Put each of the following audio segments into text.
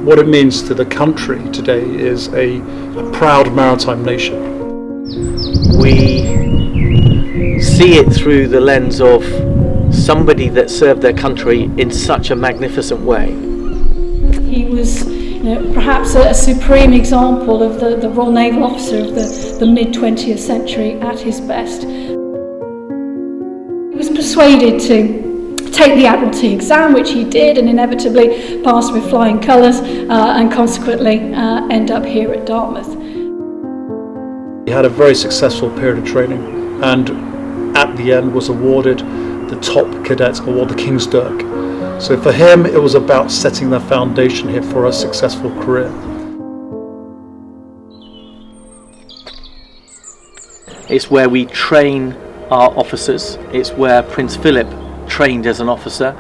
What it means to the country today is a proud maritime nation. We see it through the lens of somebody that served their country in such a magnificent way. He was perhaps a supreme example of the Royal Naval officer of the mid-20th century at his best. He was persuaded to take the Admiralty exam, which he did, and inevitably passed with flying colours, and consequently end up here at Dartmouth. He had a very successful period of training, and at the end was awarded the top cadet award, the King's Dirk. So for him, it was about setting the foundation here for a successful career. It's where we train our officers. It's where Prince Philip trained as an officer,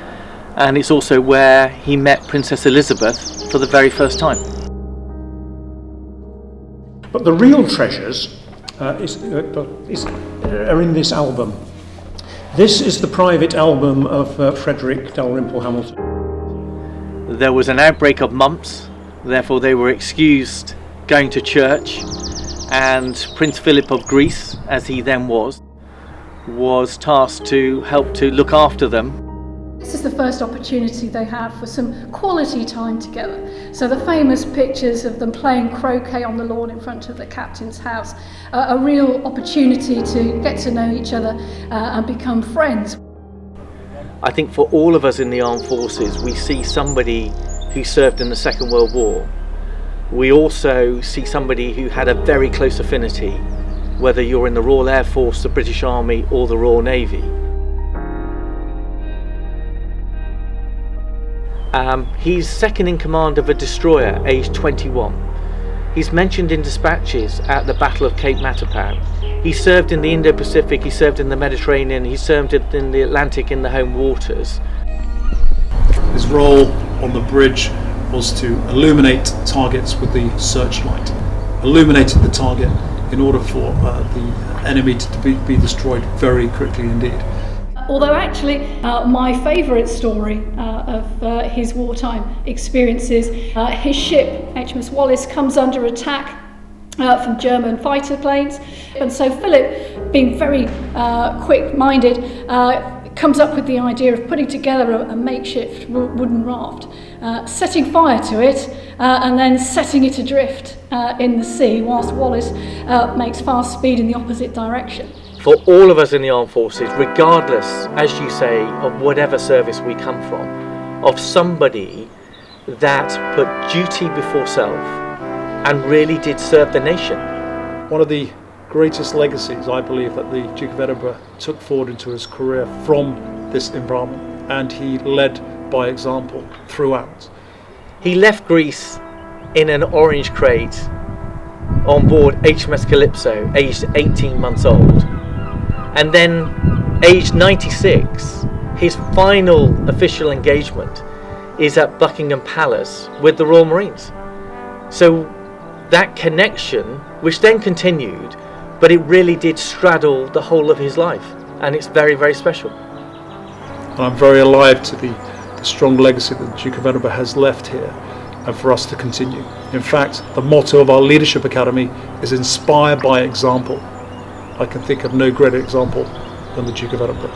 and it's also where he met Princess Elizabeth for the very first time. But the real treasures are in this album. This is the private album of Frederick Dalrymple Hamilton. There was an outbreak of mumps, therefore they were excused going to church, and Prince Philip of Greece, as he then was tasked to help to look after them. This is the first opportunity they have for some quality time together. So the famous pictures of them playing croquet on the lawn in front of the captain's house, a real opportunity to get to know each other and become friends. I think for all of us in the armed forces, we see somebody who served in the Second World War. We also see somebody who had a very close affinity, whether you're in the Royal Air Force, the British Army or the Royal Navy. He's second in command of a destroyer, aged 21. He's mentioned in dispatches at the Battle of Cape Matapan. He served in the Indo-Pacific, he served in the Mediterranean, he served in the Atlantic in the home waters. His role on the bridge was to illuminate targets with the searchlight. Illuminated the target in order for the enemy to be destroyed very quickly indeed. Although actually my favourite story of his wartime experiences, his ship, HMS Wallace, comes under attack from German fighter planes, and so Philip, being very quick-minded, comes up with the idea of putting together a makeshift wooden raft, setting fire to it and then setting it adrift in the sea whilst Wallace makes fast speed in the opposite direction. For all of us in the armed forces, regardless, as you say, of whatever service we come from, of somebody that put duty before self and really did serve the nation. One of the greatest legacies, I believe, that the Duke of Edinburgh took forward into his career from this environment, and he led by example throughout. He left Greece in an orange crate on board HMS Calypso, aged 18 months old. And then, aged 96, his final official engagement is at Buckingham Palace with the Royal Marines. So that connection, which then continued, but it really did straddle the whole of his life, and it's very, very special. And I'm very alive to the strong legacy that the Duke of Edinburgh has left here, and for us to continue. In fact, the motto of our Leadership Academy is inspired by example. I can think of no greater example than the Duke of Edinburgh.